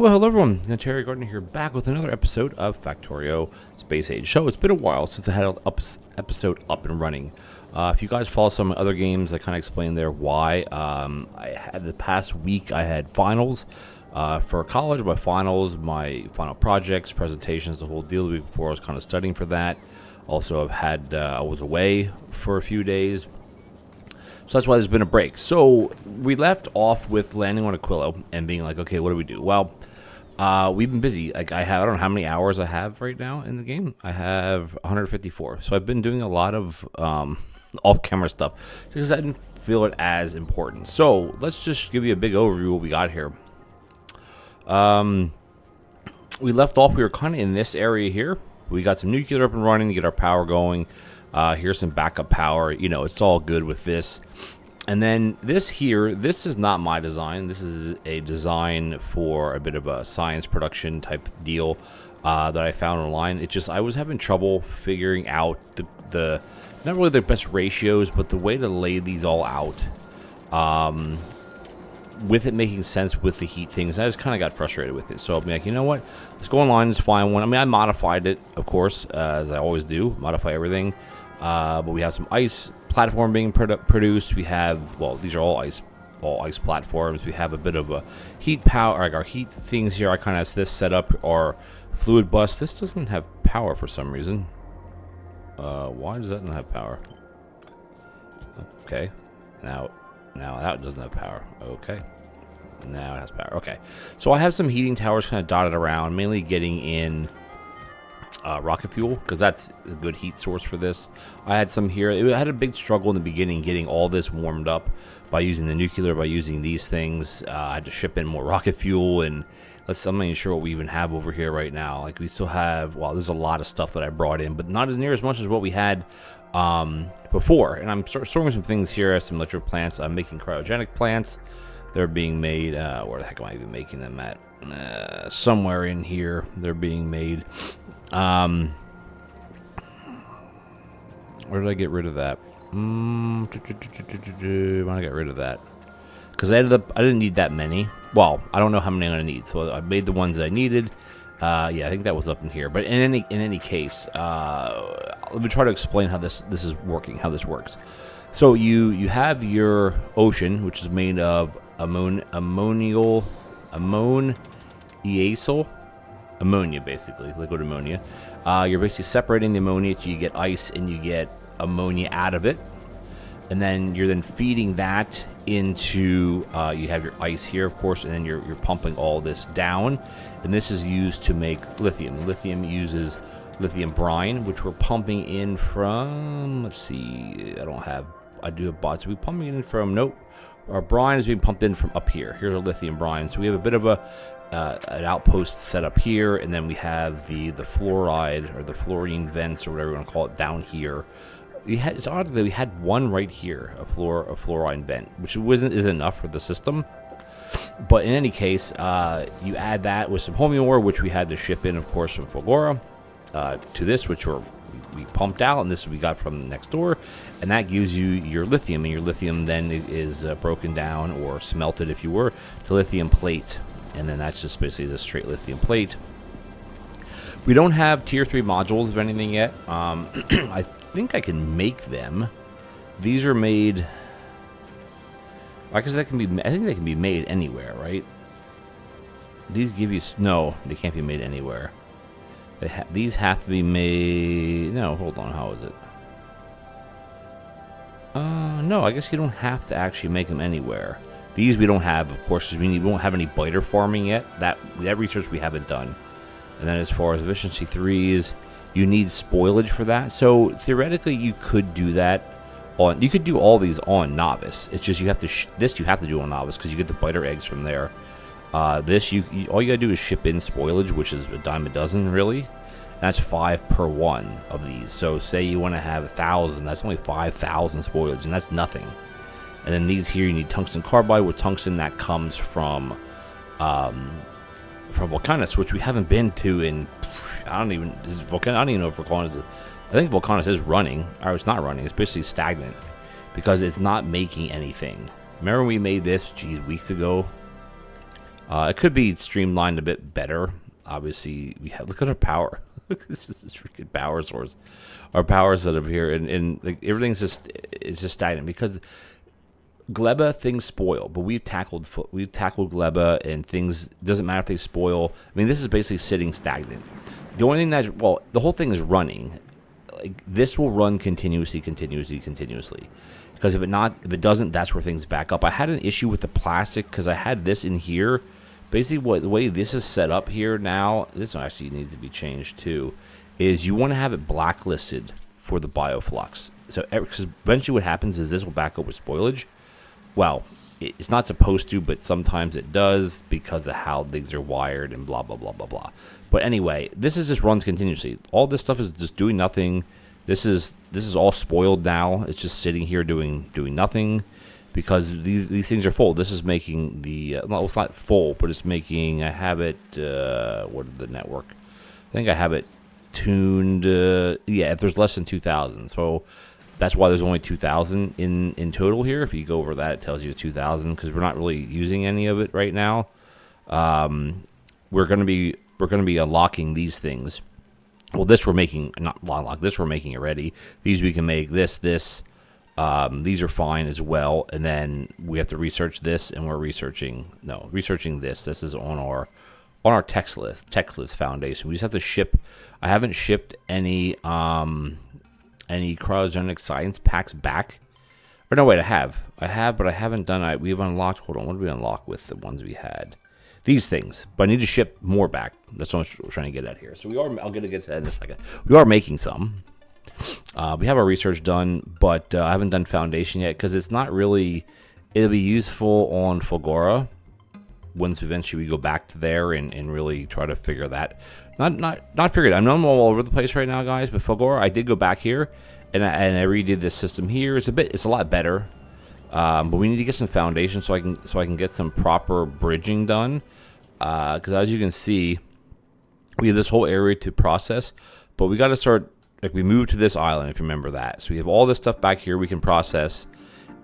Well, hello everyone, TheOntarioGardener here, back with another episode of Factorio Space Age. So it's been a while since I had an episode up and running. If you guys follow some other games, I kind of explained there why. I had the past week, I had finals for college, my final projects, presentations, the whole deal. The week before I was kind of studying for that. Also, I was away for a few days. So that's why there's been a break. So we left off with landing on Aquilo and being like, okay, what do we do? Well, we've been busy. Like I don't know how many hours I have right now in the game. I have 154. So I've been doing a lot of off-camera stuff because I didn't feel it as important. So let's just give you a big overview of what we got here. We left off, we were kind of in this area here. We got some nuclear up and running to get our power going. Here's some backup power. You know, it's all good with this. And then this here, this is not my design. This is a design for a bit of a science production type deal that I found online. It just, I was having trouble figuring out the not really the best ratios, but the way to lay these all out with it making sense with the heat things. I just kind of got frustrated with it. So I'm like, you know what? Let's go online. Let's find one. I mean, I modified it, of course, as I always do. Modify everything. But we have some ice platform being produced. We have, well, these are all ice platforms. We have a bit of a heat power, like our heat things here. I kind of have this set up, our fluid bus. This doesn't have power for some reason. Why does that not have power? Okay, now that doesn't have power. Okay, now it has power. Okay, so I have some heating towers kind of dotted around, mainly getting in rocket fuel, because that's a good heat source for this. I had some here. I had a big struggle in the beginning getting all this warmed up by using the nuclear, by using these things. I had to ship in more rocket fuel, and I'm not even sure what we even have over here right now. Like, we still have, well, there's a lot of stuff that I brought in, but not as near as much as what we had before. And I'm storing some things here. I have some electric plants. I'm making cryogenic plants. They're being made, where the heck am I even making them at? Somewhere in here they're being made. Where did I get rid of that? I want to get rid of that because I didn't need that many. Well, I don't know how many I'm gonna need, so I made the ones that I needed. Yeah, I think that was up in here. But in any case, let me try to explain how this is working, how this works. So you have your ocean, which is made of ammonia, basically, liquid ammonia. You're basically separating the ammonia till you get ice and you get ammonia out of it. And then you're feeding that into, you have your ice here, of course, and then you're pumping all this down. And this is used to make lithium. Lithium uses lithium brine, which we're pumping in from, let's see, I do have bots. We're pumping in from, nope. Our brine is being pumped in from up here. Here's our lithium brine. So we have a bit of an outpost set up here, and then we have the fluoride or the fluorine vents or whatever you want to call it down here. It's odd that we had one right here, a fluorine vent, which isn't enough for the system. But in any case, you add that with some homeoware, which we had to ship in, of course, from Fulgora, to this, which we pumped out, and this we got from next door, and that gives you your lithium, and your lithium then is broken down or smelted, if you were, to lithium plate, and then that's just basically the straight lithium plate. We don't have tier 3 modules of anything yet. I think I can make them. These are made, because I think they can be made anywhere, right? These give you, no, they can't be made anywhere. These have to be made, no, hold on, how is it? No, I guess you don't have to actually make them anywhere. These we don't have, of course, because we won't have any biter farming yet. That research we haven't done. And then as far as efficiency 3s, you need spoilage for that. So theoretically, you could do that you could do all these on novice. It's just you have to you have to do on novice because you get the biter eggs from there. This all you gotta do is ship in spoilage, which is a dime a dozen, really. And that's 5 per one of these. So say you want to have 1,000, that's only 5,000 spoilage, and that's nothing. And then these here, you need tungsten carbide. With tungsten, that comes from Volcanus, which we haven't been to in, I don't even know if Volcanus is, I think Volcanus is running, or it's not running, it's basically stagnant, because it's not making anything. Remember we made this, geez, weeks ago? It could be streamlined a bit better. Obviously, we have, look at our power. This is this freaking power source. Our power setup here, and like, everything's just stagnant because gleba things spoil. But we've tackled gleba, and things, doesn't matter if they spoil. I mean, this is basically sitting stagnant. The only thing that's, well, the whole thing is running. Like, this will run continuously. Because if it doesn't, that's where things back up. I had an issue with the plastic because I had this in here. Basically, the way this is set up here now, this one actually needs to be changed too, is you want to have it blacklisted for the bioflux. So, because eventually what happens is this will back up with spoilage. Well, it's not supposed to, but sometimes it does because of how things are wired and blah, blah, blah, blah, blah. But anyway, this is just runs continuously. All this stuff is just doing nothing. This is all spoiled now. It's just sitting here doing nothing because these things are full. This is making the well, it's not full, but it's making. I have it. What is the network? I think I have it tuned. Yeah, if there's less than 2,000, so that's why there's only 2,000 in total here. If you go over that, it tells you 2,000 because we're not really using any of it right now. We're gonna be unlocking these things. Well, this we're making, not unlock. This we're making already. These we can make. This. These are fine as well. And then we have to research this, and we're researching this. This is on our tech list foundation. We just have to ship. I haven't shipped any cryogenic science packs back. Or no, wait, I have, but I haven't done. We've unlocked. Hold on, what did we unlock with the ones we had? These things, but I need to ship more back. That's what I'm trying to get at here. So I'll get to that in a second. We are making some. We have our research done, but I haven't done foundation yet because it's not really. It'll be useful on Fulgora once eventually we go back to there and really try to figure that. Not figured. I know I'm all over the place right now, guys. But Fulgora, I did go back here and I redid this system here. It's a lot better. But we need to get some foundation so I can get some proper bridging done. Because as you can see, we have this whole area to process, but we got to start. Like, we moved to this island, if you remember that. So we have all this stuff back here we can process,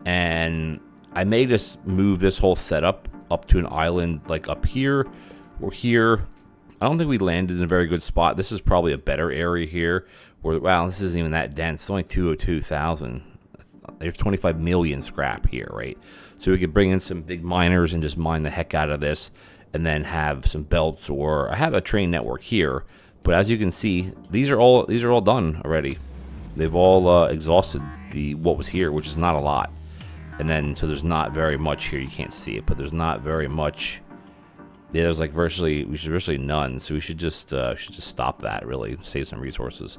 and I may just move this whole setup up to an island, like up here or here. I don't think we landed in a very good spot. This is probably a better area here. Where, wow, this isn't even that dense. It's only 202,000. There's 25 million scrap here, right? So we could bring in some big miners and just mine the heck out of this, and then have some belts, or I have a train network here. But as you can see, these are all done already. They've all exhausted what was here, which is not a lot. And then so there's not very much here. You can't see it, but there's not very much. Yeah, there's like virtually none. So we should just stop that. Really save some resources.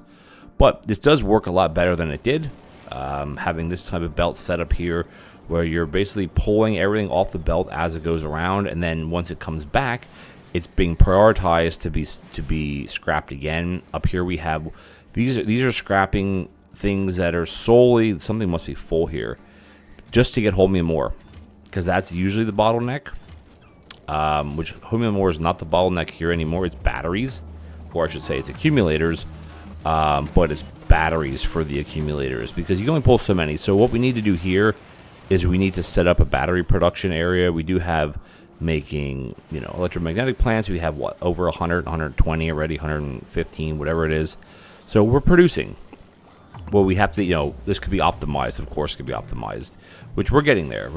But this does work a lot better than it did. Having this type of belt set up here, where you're basically pulling everything off the belt as it goes around, and then once it comes back, it's being prioritized to be scrapped again. Up here we have these are scrapping things that are solely, something must be full here, just to get Holmium ore, because that's usually the bottleneck. Which Holmium ore is not the bottleneck here anymore. It's batteries, or I should say it's accumulators, but it's batteries for the accumulators because you can only pull so many. So what we need to do here is we need to set up a battery production area. We do have making, electromagnetic plants. We have over 100, 120 already, 115, whatever it is. So we're producing. Well, we have to, this could be optimized. Of course, it could be optimized, which we're getting there.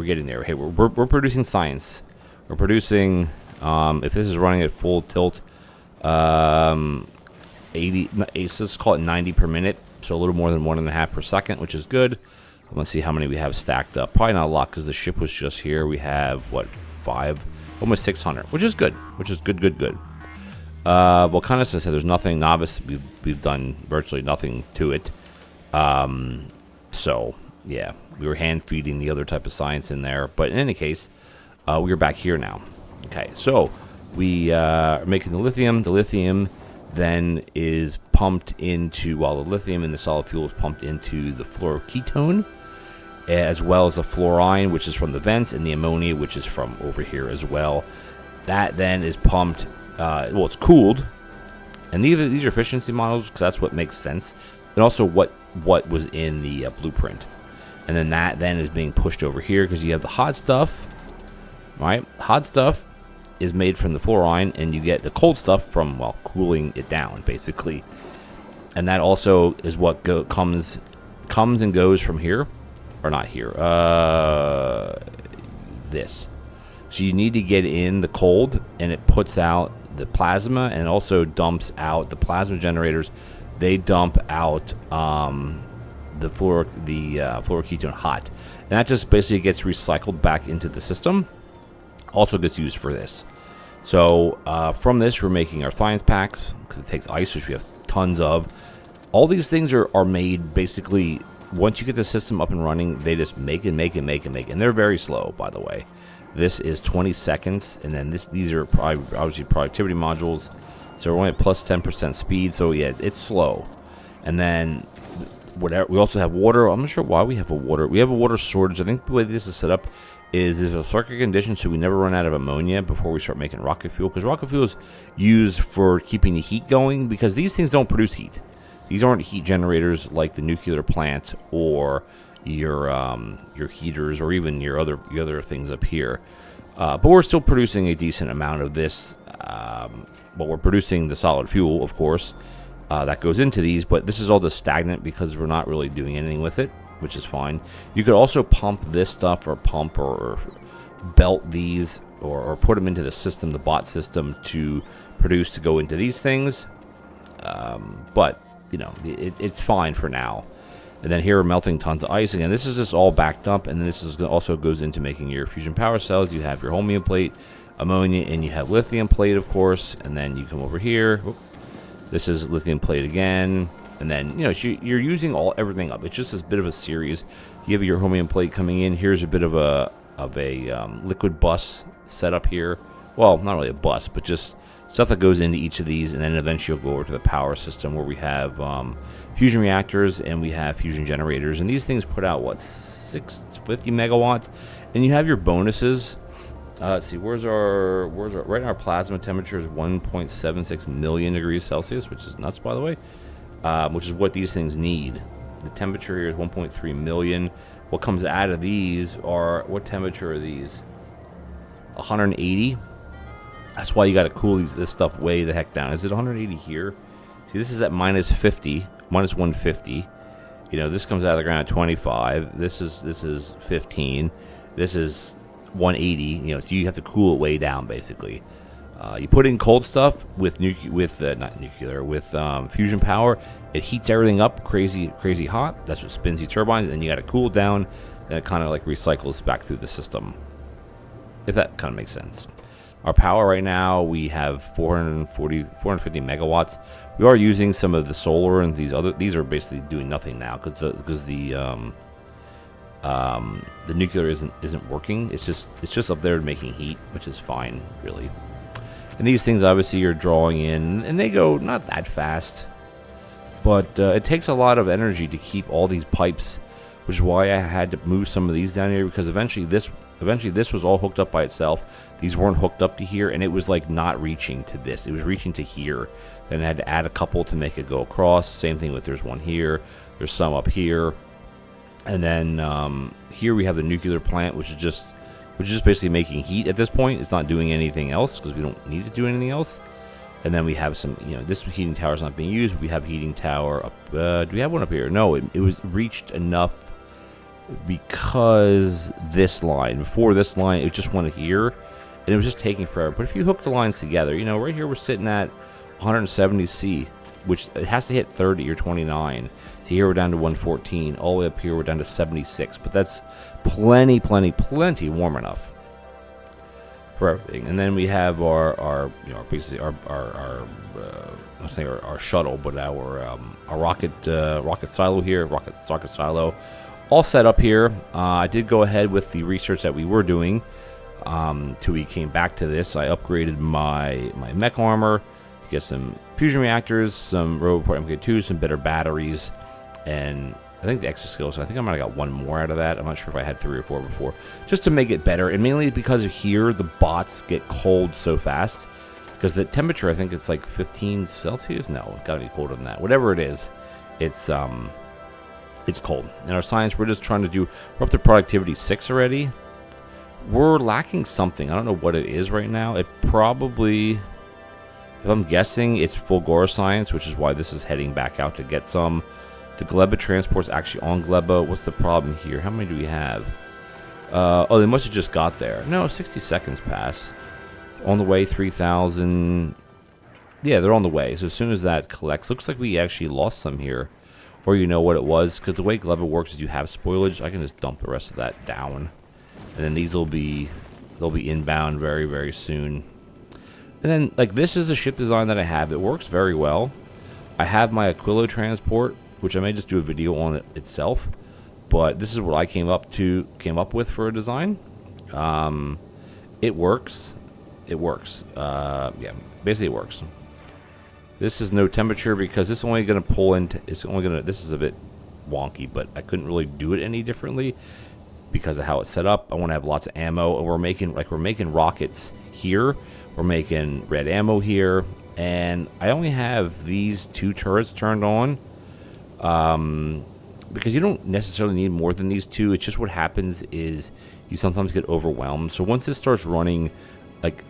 Hey, we're producing science. We're producing. If this is running at full tilt, 80. Let's call it 90 per minute. So a little more than 1.5 per second, which is good. Let's see how many we have stacked up. Probably not a lot because the ship was just here. We have 5, almost 600, which is good. Good. Volcanis, I said, there's nothing novice. We've done virtually nothing to it. So yeah, we were hand feeding the other type of science in there. But in any case, we are back here now. Okay, so we are making the lithium. The lithium then is pumped into, while the lithium and the solid fuel is pumped into the fluoroketone, as well as the fluorine, which is from the vents, and the ammonia, which is from over here as well. That then is pumped, it's cooled. And these are efficiency models because that's what makes sense. And also what was in the blueprint. And then that then is being pushed over here because you have the hot stuff, right? Hot stuff is made from the fluorine, and you get the cold stuff from, well, cooling it down, basically. And that also is what comes and goes from here. Or not here. This. So you need to get in the cold, and it puts out the plasma, and also dumps out the plasma generators. They dump out the fluoroketone hot. And that just basically gets recycled back into the system. Also gets used for this. So from this, we're making our science packs, because it takes ice, which we have tons of. All these things are made basically, once you get the system up and running, they just make and make and make and make. And they're very slow, by the way. This is 20 seconds, and then these are obviously productivity modules. So we're only at plus 10% speed, so yeah, it's slow. And then whatever, we also have water. I'm not sure why we have a water. We have a water shortage. I think the way this is set up is there's a circuit condition, so we never run out of ammonia before we start making rocket fuel. Because rocket fuel is used for keeping the heat going, because these things don't produce heat. These aren't heat generators like the nuclear plant or your heaters, or even your other things up here. But we're still producing a decent amount of this. But we're producing the solid fuel, of course, that goes into these. But this is all just stagnant because we're not really doing anything with it, which is fine. You could also pump this stuff, or pump or belt these, or put them into the system, the bot system, to produce to go into these things. But you know, it's fine for now. And then here we're melting tons of ice. Again, this is just all backed up, and then this is also goes into making your fusion power cells. You have your holmium plate, ammonia, and you have lithium plate, of course. And then you come over here. Whoop. This is lithium plate again. And then, you know, you're using everything up. It's just this bit of a series. You have your holmium plate coming in. Here's a bit of a liquid bus setup here. Well, not really a bus, but just stuff that goes into each of these. And then eventually you'll go over to the power system, where we have fusion reactors and we have fusion generators. And these things put out, what, 650 megawatts? And you have your bonuses. Let's see, where's our right now our plasma temperature is 1.76 million degrees Celsius, which is nuts, by the way. Which is what these things need. The temperature here is 1.3 million. What comes out of these are, what temperature are these? 180. That's why you got to cool this stuff way the heck down. Is it 180 here? See, this is at minus 50, minus 150. You know, this comes out of the ground at 25. This is 15. This is 180. You know, so you have to cool it way down, basically. You put in cold stuff with fusion power. It heats everything up crazy hot. That's what spins these turbines. And then you got to cool it down, and it kind of like recycles back through the system. If that kind of makes sense. Our power right now, we have 450 megawatts. We are using some of the solar, and these are basically doing nothing now because the nuclear isn't working. It's just up there making heat, which is fine, really. And these things obviously are drawing in, and they go not that fast, but it takes a lot of energy to keep all these pipes, which is why I had to move some of these down here, because eventually this was all hooked up by itself. These weren't hooked up to here, and it was like not reaching to this. It was reaching to here. Then I had to add a couple to make it go across. Same thing with, there's one here, there's some up here, and then here we have the nuclear plant, which is just basically making heat at this point. It's not doing anything else because we don't need to do anything else. And then we have some, you know, this heating tower is not being used. We have heating tower up. Do we have one up here? No, it was reached enough because before this line, it just went here, and it was just taking forever. But if you hook the lines together, you know, right here we're sitting at 170 C, which it has to hit 30 or 29. So here we're down to 114. All the way up here we're down to 76. But that's plenty warm enough for everything. And then we have our shuttle, but our rocket silo here, rocket silo, all set up here. I did go ahead with the research that we were doing till we came back to this. I upgraded my mech armor, get some fusion reactors, some RoboPort MK2, some better batteries, and I think the exoskeleton. So I think I might have got one more out of that. I'm not sure if I had 3 or 4 before, just to make it better. And mainly because of here, the bots get cold so fast. Because the temperature, I think it's like 15 Celsius. No, it's got to be colder than that. Whatever it is, it's cold. In our science, we're just trying to we're up to productivity 6 already. we're lacking something. I don't know what it is right now. It probably, if I'm guessing, it's Fulgora science, which is why this is heading back out to get some. The Gleba transport's actually on Gleba. What's the problem here? How many do we have? Oh, they must have just got there. No, 60 seconds pass. On the way, 3,000. Yeah, they're on the way. So as soon as that collects, looks like we actually lost some here. Or you know what it was. Because the way Gleba works is you have spoilage. I can just dump the rest of that down. And then these will be, they'll be inbound very, very soon. And then, like, this is a ship design that I have. It works very well. I have my Aquilo transport, which I may just do a video on it itself. But this is what I came up with for a design. It works. It works. Yeah, basically it works. This is no temperature because this is only going to pull into. It's only going to. This is a bit wonky, but I couldn't really do it any differently because of how it's set up. I want to have lots of ammo, and we're making rockets here. We're making red ammo here, and I only have these 2 turrets turned on. Because you don't necessarily need more than these 2. It's just what happens is you sometimes get overwhelmed. So once this starts running, like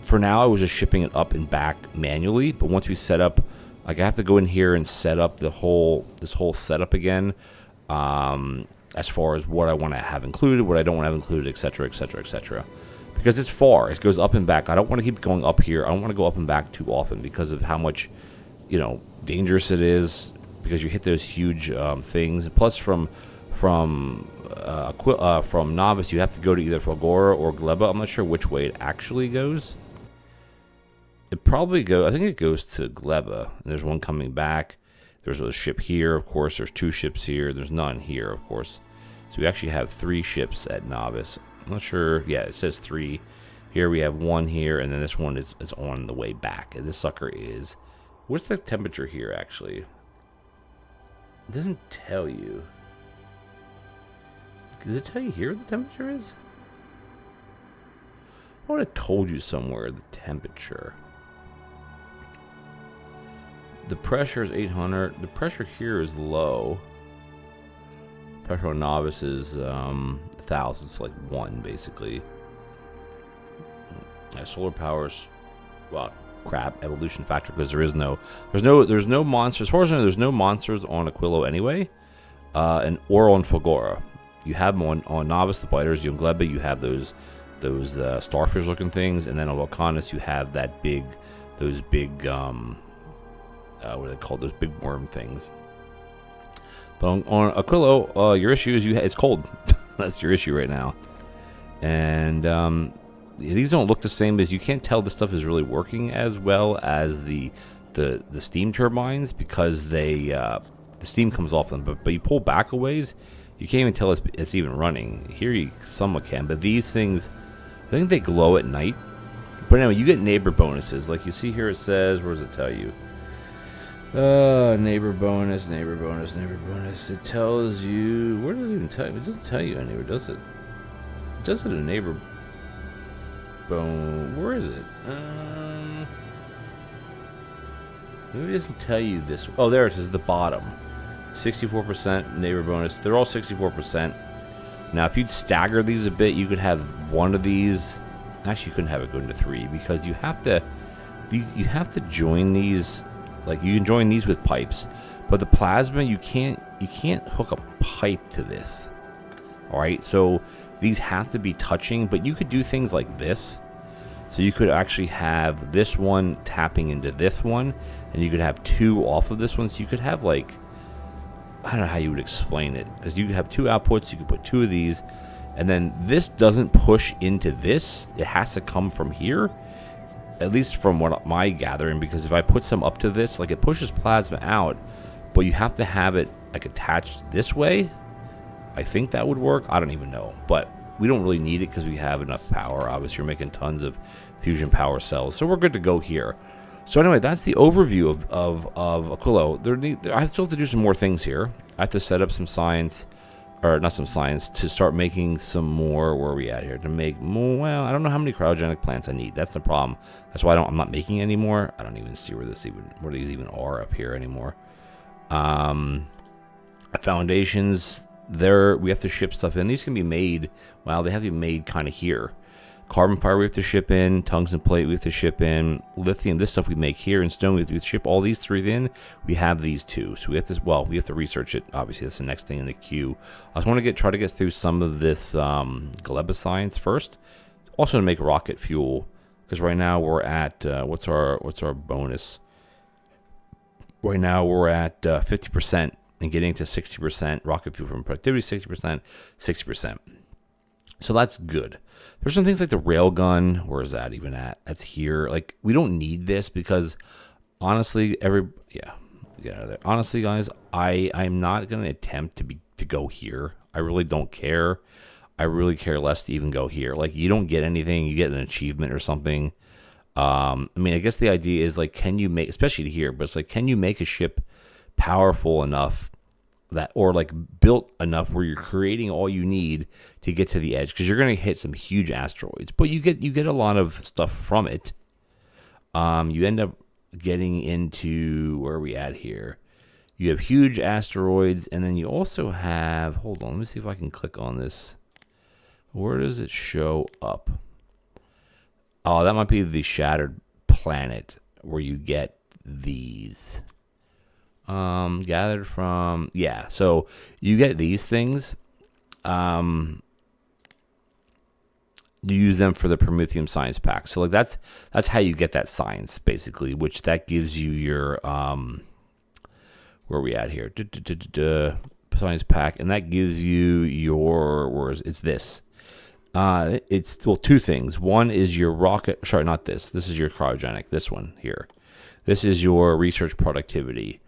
for now I was just shipping it up and back manually. But once we set up, like I have to go in here and set up this whole setup again. As far as what I want to have included, what I don't want to have included, etc., etc., etc. Because it's far. It goes up and back. I don't want to keep going up here. I don't want to go up and back too often because of how much, dangerous it is. Because you hit those huge things. Plus, from Novice, you have to go to either Fulgora or Gleba. I'm not sure which way it actually goes. It probably goes. I think it goes to Gleba. And there's one coming back. There's a ship here, of course. There's 2 ships here. There's none here, of course. So we actually have 3 ships at Novice. I'm not sure. Yeah, it says 3. Here we have 1 here, and then this one is on the way back. And this sucker is. What's the temperature here, actually? It doesn't tell you. Does it tell you here what the temperature is? I would have told you somewhere the temperature. The pressure is 800. The pressure here is low. Pressure on Novice is 1,000. It's like 1 basically. Solar powers. Well, crap, evolution factor, because there's no monsters. As far as I know, there's no monsters on Aquilo anyway, or on Fulgora. You have them on Novice, the biters. On Gleba, you have those starfish looking things, and then on Volcanus you have those big what are they called? Those big worm things. But on Aquilo, your issue is it's cold. That's your issue right now, and these don't look the same, as you can't tell this stuff is really working as well as the steam turbines, because the steam comes off them. But you pull back a ways, you can't even tell it's even running. Here you somewhat can, but these things, I think they glow at night. But anyway, you get neighbor bonuses. Like you see here, it says, where does it tell you? Neighbor bonus, neighbor bonus, neighbor bonus. It tells you, where does it even tell you? It doesn't tell you anywhere, does it? It does it a neighbor bone. Where is it? Maybe it doesn't tell you this. Oh, there it is, the bottom. 64% neighbor bonus. They're all 64%. Now, if you'd stagger these a bit, you could have one of these. Actually, you couldn't have it go into 3 because you have to join these. Like, you can join these with pipes, but the plasma, you can't hook a pipe to this. All right, so these have to be touching, but you could do things like this. So you could actually have this one tapping into this one, and you could have 2 off of this one. So you could have, like, I don't know how you would explain it, because you could have 2 outputs. You could put 2 of these, and then this doesn't push into this. It has to come from here. At least from what my gathering, because if I put some up to this, like, it pushes plasma out, but you have to have it like attached this way. I think that would work. I don't even know, but we don't really need it because we have enough power. Obviously, you're making tons of fusion power cells, so we're good to go here. So anyway, that's the overview of Aquilo. I still have to do some more things here. I have to set up some science. Or not some science, to start making some more. Where are we at here? To make more. Well, I don't know how many cryogenic plants I need. That's the problem. That's why I'm not making any more. I don't even see where these even are up here anymore. Foundations. we have to ship stuff in. These can be made, well, they have to be made kind of here. Carbon fiber we have to ship in, tungsten plate we have to ship in, lithium, this stuff we make here, and stone we have to ship all these three in. We have these two, so we have to, well, we have to research it. Obviously, that's the next thing in the queue. I just want to try to get through some of this Gleba science first. Also to make rocket fuel, because right now we're at what's our bonus? Right now we're at 50% and getting to 60% rocket fuel from productivity, 60%, 60%. So that's good. There's some things like the railgun. Where is that even at? That's here. Like, we don't need this because honestly, get out of there. Honestly, guys, I'm not going to attempt to go here. I really don't care. I really care less to even go here. Like, you don't get anything. You get an achievement or something. I mean, I guess the idea is like, can you make, especially here, but it's like, can you make a ship powerful enough that, or like built enough where you're creating all you need to get to the edge, because you're going to hit some huge asteroids, but you get a lot of stuff from it. You end up getting into, where are we at here? You have huge asteroids, and then you also have, hold on, let me see if I can click on this. Where does it show up? Oh, that might be the shattered planet where you get these. Gathered from, yeah, so you get these things. You use them for the Prometheum science pack. So like that's how you get that science, basically, which that gives you your where are we at here? Science pack, and that gives you your, it's this. It's, well, two things. One is your rocket, sorry, not this. This is your cryogenic, this one here. This is your research productivity.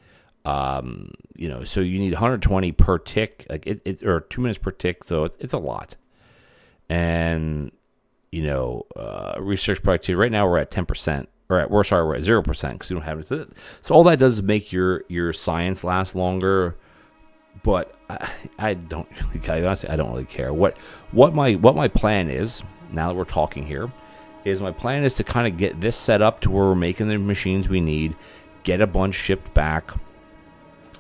So you need 120 per tick, like it or 2 minutes per tick, so it's a lot. And research productivity right now we're at 10%, or we're at 0% because we don't have it. So all that does is make your science last longer. But I don't really, honestly, I don't really care what my plan is. Now that we're talking here, is my plan is to kind of get this set up to where we're making the machines we need, get a bunch shipped back,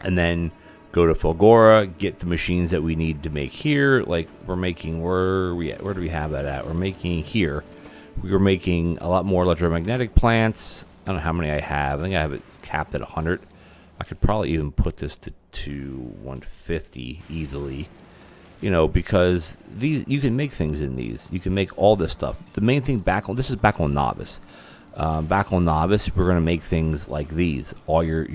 and then go to Fulgora, get the machines that we need to make here. Like we're making, where do we have that at? We're making here. We were making a lot more electromagnetic plants. I don't know how many I have. I think I have it capped at 100. I could probably even put this to 150 easily. Because these, you can make things in these. You can make all this stuff. The main thing this is back on Novice. Back on Novice, we're going to make things like these. All your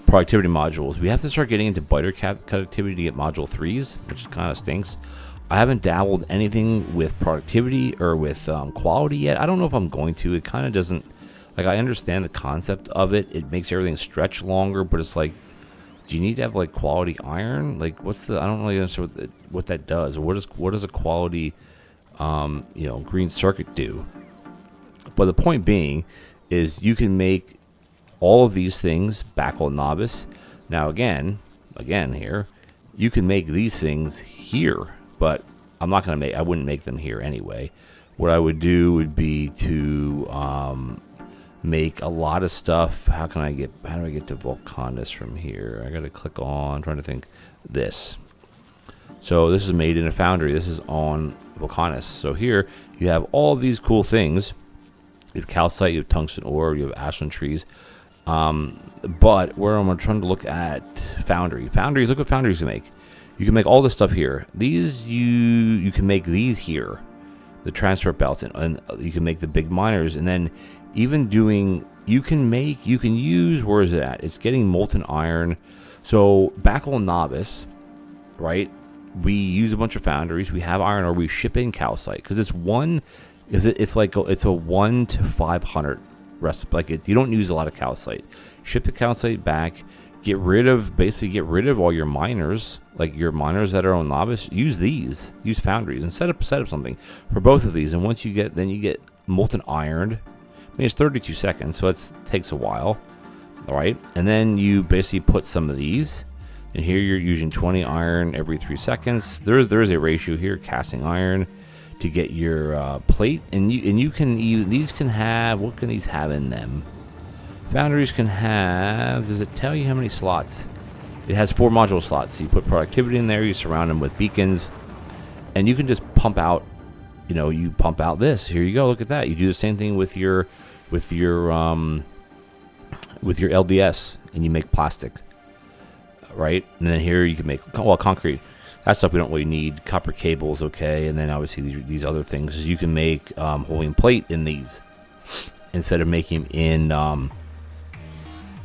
productivity modules. We have to start getting into biter connectivity to get module 3s, which kind of stinks. I haven't dabbled anything with productivity or with quality yet. I don't know if I'm going to. It kind of doesn't, like, I understand the concept of it. It makes everything stretch longer, but it's like, do you need to have like quality iron? Like, I don't really understand what that does. Or what does a quality green circuit do? But the point being is you can make all of these things back on Novice. Now again here, you can make these things here, but I wouldn't make them here anyway. What I would do would be to make a lot of stuff. How do I get to Volcanus from here? I gotta click on, I'm trying to think, this. So this is made in a foundry. This is on Volcanus. So here you have all of these cool things. You have calcite, you have tungsten ore, you have ashland trees. But where I'm trying to look at foundries, look what foundries you make. You can make all this stuff here. These, you can make these here, the transfer belt, and you can make the big miners, and then even you can use, where is it at? It's getting molten iron. So back on Novice, right, we use a bunch of foundries, we have iron ore, we ship in calcite, because it's a 1 to 500 recipe. Like, you don't use a lot of calcite. Ship the calcite back, get rid of all your miners, like your miners that are on Novice. Use foundries and set up something for both of these. And once you get molten iron. I mean, it's 32 seconds, so it takes a while. All right, and then you basically put some of these, and here you're using 20 iron every 3 seconds. There is a ratio here, casting iron, to get your plate, and you can these can have, what can these have in them? Foundries can have, does it tell you how many slots? It has 4 module slots. So you put productivity in there, you surround them with beacons, and you can just pump out, you pump out this. Here you go, look at that. You do the same thing with your LDS, and you make plastic, right? And then here you can make, well, concrete. That stuff we don't really need. Copper cables, okay. And then obviously these other things is you can make holding plate in these instead of making them in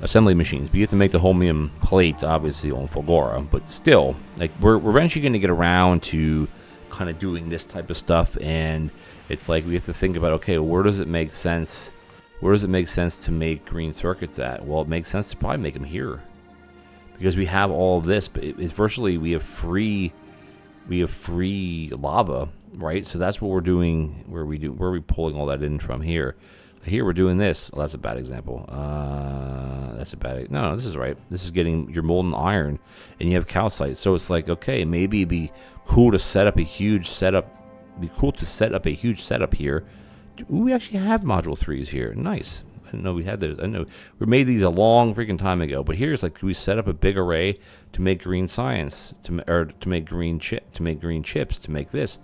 assembly machines. But you have to make the holmium plate obviously on Fulgora, but still, like we're eventually going to get around to kind of doing this type of stuff, and it's like we have to think about, okay, where does it make sense? Where does it make sense to make green circuits at? Well, it makes sense to probably make them here because we have all of this, but it's virtually we have free lava, right? So that's what we're doing. Where are we pulling all that in from here? Here we're doing this. Oh, that's a bad example. That's a bad. No, this is right. This is getting your molten iron, and you have calcite. So it's like, okay, maybe it'd be cool to set up a huge setup. It'd be cool to set up a huge setup here. Ooh, we actually have module 3s here. Nice. I didn't know we had those. I know we made these a long freaking time ago. But here's like, we set up a big array to make green science, to make green chips, to make this.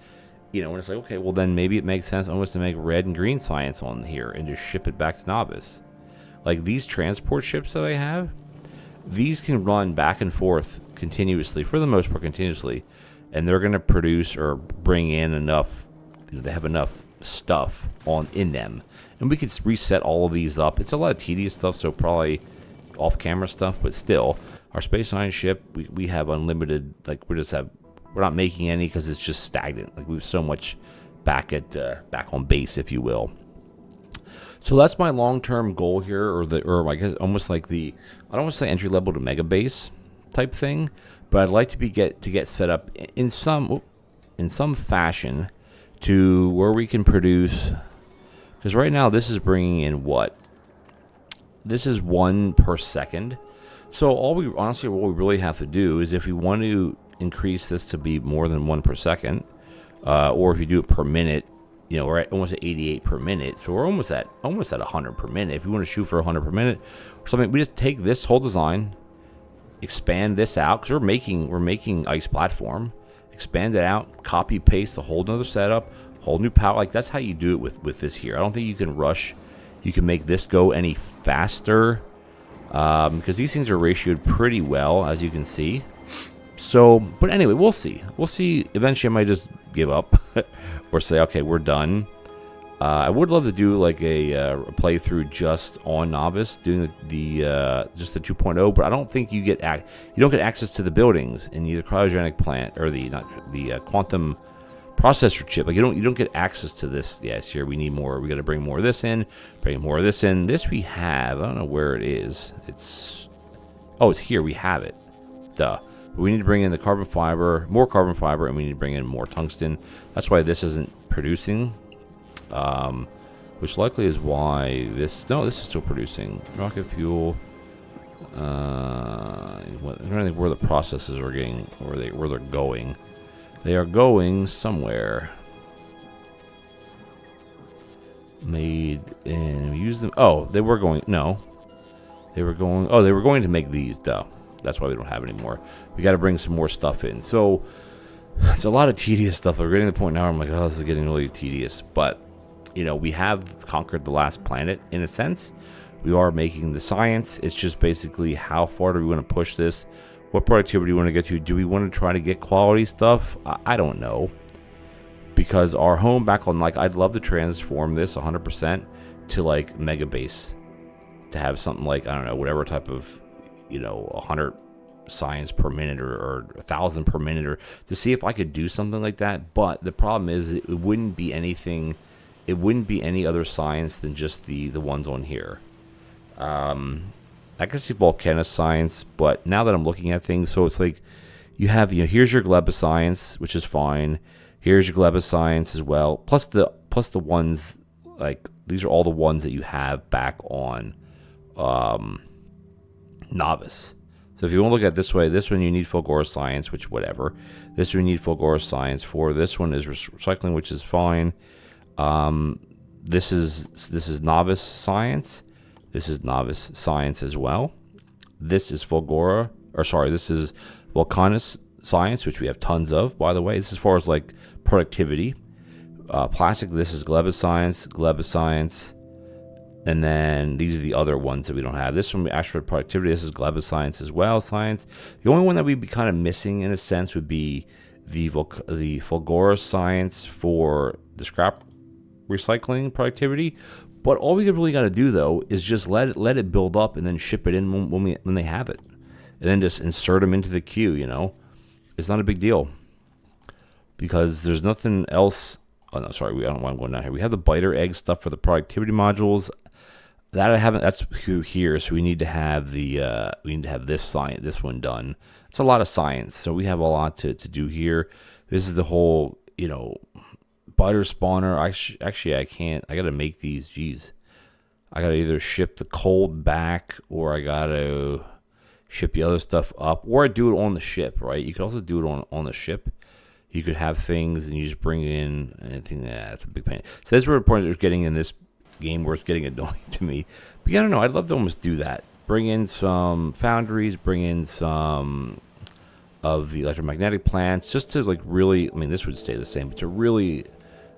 And it's like, okay, well then maybe it makes sense almost to make red and green science on here and just ship it back to Novice. Like these transport ships that I have, these can run back and forth continuously, for the most part continuously, and they're going to produce or bring in enough, they have enough stuff in them. And we could reset all of these up. It's a lot of tedious stuff, so probably off-camera stuff, but still, our Space Science ship, we have unlimited, like we're not making any because it's just stagnant. Like we have so much back on base, if you will. So that's my long-term goal here, or I guess almost like I don't want to say entry level to mega base type thing, but I'd like to get set up in some fashion to where we can produce. Because right now this is bringing in what? This is 1 per second. So what we really have to do is if we want to increase this to be more than 1 per second, or if you do it per minute, we're at almost at 88 per minute, so we're almost at 100 per minute. If we want to shoot for 100 per minute or something, we just take this whole design, expand this out, because we're making ice platform, expand it out, copy paste a whole nother setup, whole new power. Like that's how you do it with this here. I don't think you can rush. You can make this go any faster, because these things are ratioed pretty well, as you can see. So, but anyway, we'll see. Eventually, I might just give up or say, okay, we're done. I would love to do like a playthrough just on Novice, doing just the 2.0. But I don't think you don't get access to the buildings in either cryogenic plant or the quantum processor chip. Like you don't get access to this. Yes, here we need more. We got to bring more of this in. Bring more of this in. This we have. I don't know where it is. It's here. We have it. Duh. We need to bring in the carbon fiber, more carbon fiber, and we need to bring in more tungsten. That's why this isn't producing, which likely is why this is still producing. Rocket fuel. I'm trying to think where the processes are getting, where they're going. They are going somewhere. Made and use them. Oh, they were going. No, they were going. Oh, they were going to make these. Duh. That's why we don't have any more. We got to bring some more stuff in. So it's a lot of tedious stuff. We're getting to the point now where I'm like, oh, this is getting really tedious. But, we have conquered the last planet in a sense. We are making the science. It's just basically how far do we want to push this? What productivity do we want to get to? Do we want to try to get quality stuff? I don't know. Because our home back on, I'd love to transform this 100% to, Mega Base. To have something like, I don't know, whatever type of 100 science per minute or 1,000 per minute, or to see if I could do something like that. But the problem is it wouldn't be anything. It wouldn't be any other science than just the ones on here. I could see volcano science, but now that I'm looking at things, so it's like you have here's your Gleba science, which is fine. Here's your Gleba science as well. Plus the ones these are all the ones that you have back on Novice. So if you want to look at it this way, this one you need Fulgora science, which whatever. This one you need Fulgora science for. This one is recycling, which is fine. This is Novice science. This is Novice science as well. This is Fulgora, or sorry, this is volcanic science, which we have tons of, by the way. This is as far as like productivity. Plastic, this is gleba science. And then these are the other ones that we don't have. This one, asteroid productivity, this is gleba science as well, science. The only one that we'd be kind of missing in a sense would be the fulgurous science for the scrap recycling productivity. But all we really got to do though is just let it build up and then ship it in when they have it, and then just insert them into the queue. You know, it's not a big deal because there's nothing else. Oh no, sorry, I don't want to go down here. We have the biter egg stuff for the productivity modules. That I haven't. That's here. So we need to have this one done. It's a lot of science, so we have a lot to do here. This is the whole, you know, biter spawner. Actually, I can't. I got to make these. Jeez, I got to either ship the cold back, or I got to ship the other stuff up, or I do it on the ship. Right? You could also do it on the ship. You could have things, and you just bring in anything. That's a big pain. So that's where the point is getting in this game where it's getting annoying to me. But yeah, I don't know. I'd love to almost do that. Bring in some foundries, bring in some of the electromagnetic plants, just to like really, I mean, this would stay the same, but to really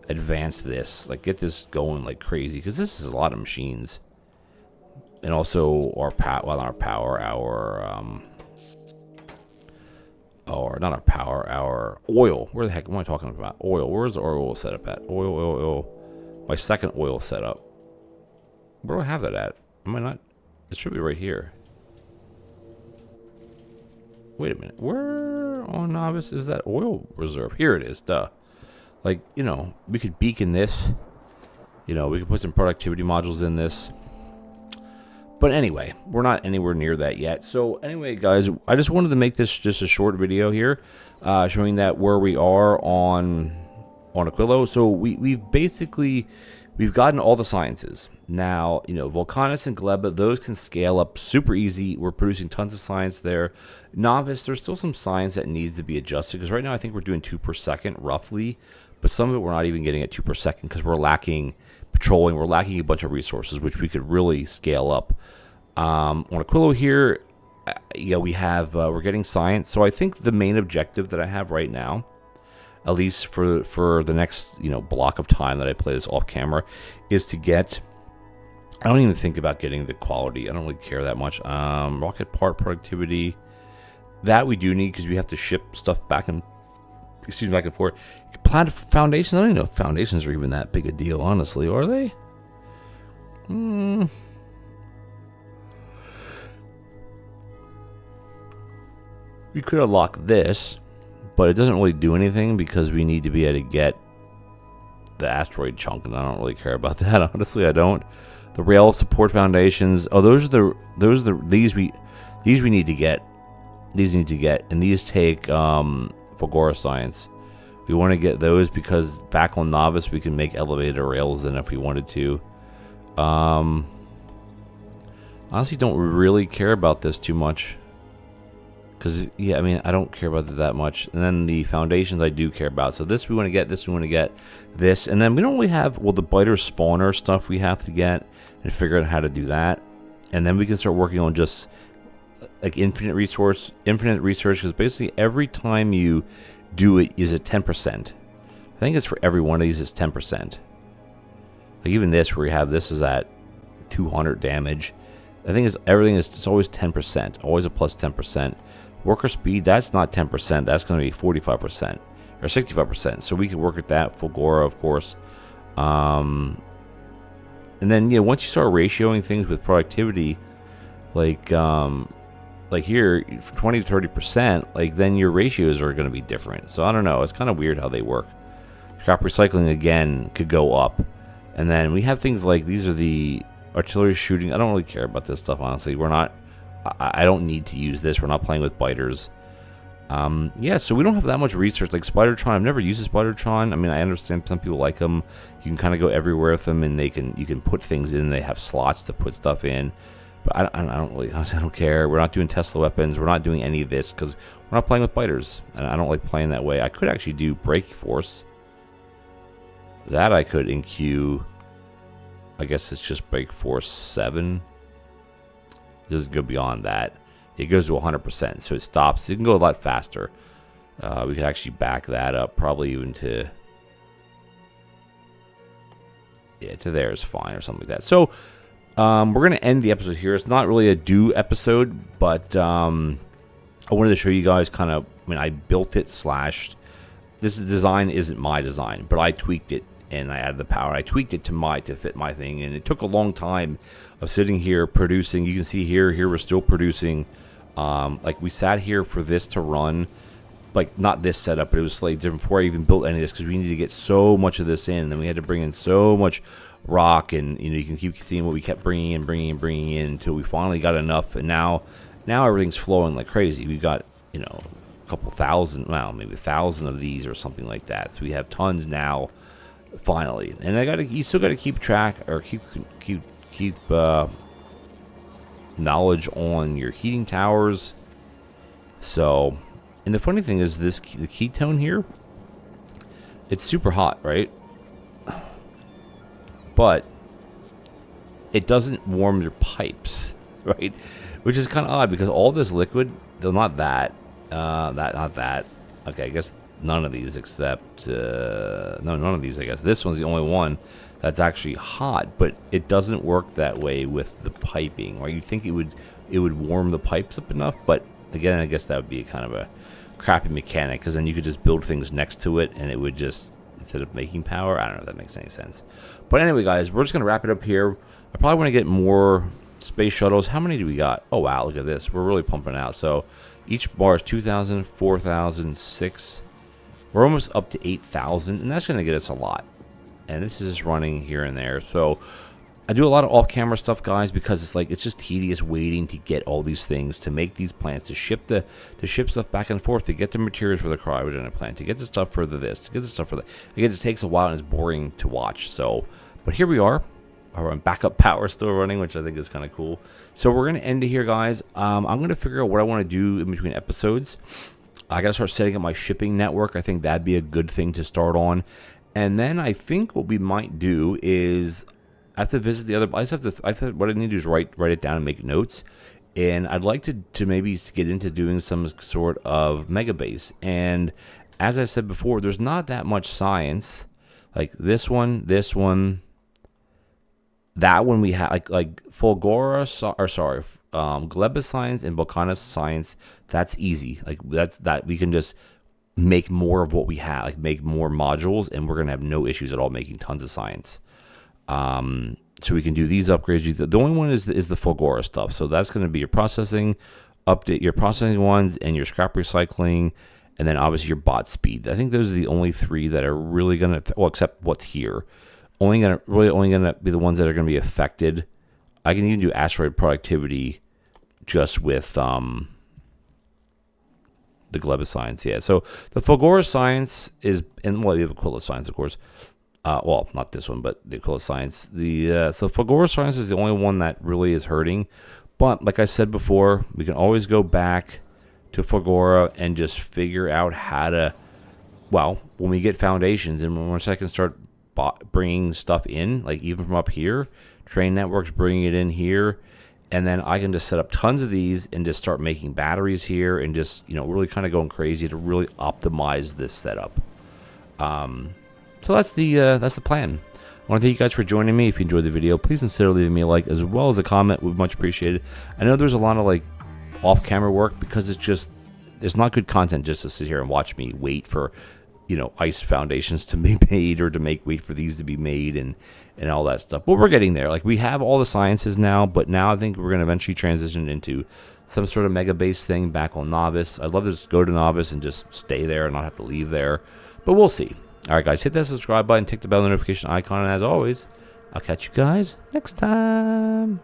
advance this, like get this going like crazy, because this is a lot of machines. And also our our oil. Where the heck am I talking about? Oil. Where's the oil setup at? Oil. My second oil setup. Where do I have that at? Am I not? It should be right here. Wait a minute. Where on Novice is that oil reserve? Here it is. Duh. Like, you know, we could beacon this. You know, we could put some productivity modules in this. But anyway, we're not anywhere near that yet. So anyway, guys, I just wanted to make this just a short video here, showing that where we are on Aquilo. So we've gotten all the sciences. Now, you know, Volcanus and Gleba, those can scale up super easy. We're producing tons of science there. Novice, there's still some science that needs to be adjusted, because right now I think we're doing 2 per second roughly, but some of it we're not even getting at 2 per second because we're lacking patrolling. We're lacking a bunch of resources, which we could really scale up. On Aquilo here, you know, we're getting science. So I think the main objective that I have right now, at least for the next, you know, block of time that I play this off camera, is to get, I don't even think about getting the quality. I don't really care that much. Rocket part productivity, that we do need because we have to ship stuff back and forth. Plant foundations, I don't even know if foundations are even that big a deal, honestly, are they? We could unlock this, but it doesn't really do anything because we need to be able to get the asteroid chunk, and I don't really care about that. Honestly, I don't. The rail support foundations. Oh, these we need to get. These need to get, and these take Fulgora science. We want to get those because back on Novice we can make elevator rails in if we wanted to. Honestly, don't really care about this too much. Because, yeah, I mean, I don't care about it that much. And then the foundations I do care about. So this we want to get, this we want to get, this. And then we don't really have, well, the biter spawner stuff we have to get and figure out how to do that. And then we can start working on just, like, infinite research. Because basically every time you do it is at 10%. I think it's for every one of these is 10%. Like, even this, where we have this is at 200 damage. I think it's always 10%. Always a plus 10%. Worker speed, that's not 10%. That's going to be 45% or 65%. So we can work at that. Fulgora, of course. And then, yeah, once you start ratioing things with productivity, like here, 20 to 30%, like then your ratios are going to be different. So I don't know. It's kind of weird how they work. Scrap recycling again could go up, and then we have things like these are the artillery shooting. I don't really care about this stuff, honestly. I don't need to use this. We're not playing with biters. Yeah, so we don't have that much research. Like Spidertron, I've never used a Spidertron. I mean, I understand some people like them. You can kind of go everywhere with them, and you can put things in. They have slots to put stuff in. But I don't really, honestly, I don't care. We're not doing Tesla weapons. We're not doing any of this because we're not playing with biters, and I don't like playing that way. I could actually do Break Force. That I could in Q. I guess it's just Break Force 7. It doesn't go beyond that. it goes to 100%. So it stops. It can go a lot faster. We could actually back that up, probably even to, yeah, to there is fine or something like that. So we're going to end the episode here. It's not really a do episode, but I wanted to show you guys kind of, I mean, I built it / this design isn't my design, but I tweaked it and I added the power. I tweaked it to fit my thing, and it took a long time of sitting here producing. You can see here we're still producing. Like we sat here for this to run, like not this setup, but it was slightly different before I even built any of this because we needed to get so much of this in. And then we had to bring in so much rock, and you can keep seeing what we kept bringing in until we finally got enough. And now everything's flowing like crazy. We've got a couple thousand, well, maybe 1,000 of these or something like that. So we have tons now, finally. And you still got to keep track or keep knowledge on your heating towers. So, and the funny thing is the ketone here, it's super hot, right? But it doesn't warm your pipes, right? Which is kind of odd because all this liquid, though not that, not that. Okay, I guess none of these except, none of these, I guess. This one's the only one that's actually hot, but it doesn't work that way with the piping, right? You'd think it would warm the pipes up enough, but again, I guess that would be kind of a crappy mechanic, because then you could just build things next to it and it would just, instead of making power, I don't know if that makes any sense. But anyway, guys, we're just going to wrap it up here. I probably want to get more space shuttles. How many do we got? Oh, wow, look at this. We're really pumping out. So each bar is 2,000, 4,000, 6. We're almost up to 8,000, and that's going to get us a lot. And this is just running here and there. So I do a lot of off-camera stuff, guys, because it's just tedious waiting to get all these things, to make these plants, to ship stuff back and forth, to get the materials for the cryogenic plant, to get the stuff for this, to get the stuff for that. Again, it just takes a while and it's boring to watch. So, but here we are. Our backup power still running, which I think is kind of cool. So we're going to end it here, guys. I'm going to figure out what I want to do in between episodes. I got to start setting up my shipping network. I think that'd be a good thing to start on. And then I think what we might do is I have to visit the other. What I need to do is write it down and make notes. And I'd like to maybe get into doing some sort of mega base. And as I said before, there's not that much science. Like this one, that one we have like Fulgora, Gleba science and Volcana science. That's easy. Like that we can just make more of what we have, like make more modules, and we're gonna have no issues at all making tons of science. So we can do these upgrades. The only one is the Fulgora stuff. So that's going to be your processing, update your processing ones, and your scrap recycling, and then obviously your bot speed. I think those are the only three that are really going to, well, except what's here, only going to be the ones that are going to be affected. I can even do asteroid productivity just with the Gleba science. Yeah. So the Fulgora science is, and well, you have Aquilo science, of course. Well, not this one, but the Aquilo science. So Factorio science is the only one that really is hurting. But like I said before, we can always go back to Factorio and just figure out how to, well, when we get foundations and once I can start bringing stuff in, like even from up here, train networks bringing it in here, and then I can just set up tons of these and just start making batteries here and just, really kind of going crazy to really optimize this setup. So that's the plan. I want to thank you guys for joining me. If you enjoyed the video, please consider leaving me a like as well as a comment. Would much appreciated. I know there's a lot of off-camera work because it's not good content just to sit here and watch me wait for ice foundations to be made or to wait for these to be made and all that stuff. But we're getting there. We have all the sciences now, but now I think we're going to eventually transition into some sort of mega base thing back on Novice. I'd love to just go to Novice and just stay there and not have to leave there, but we'll see. All right, guys, hit that subscribe button, tick the bell notification icon, and as always, I'll catch you guys next time.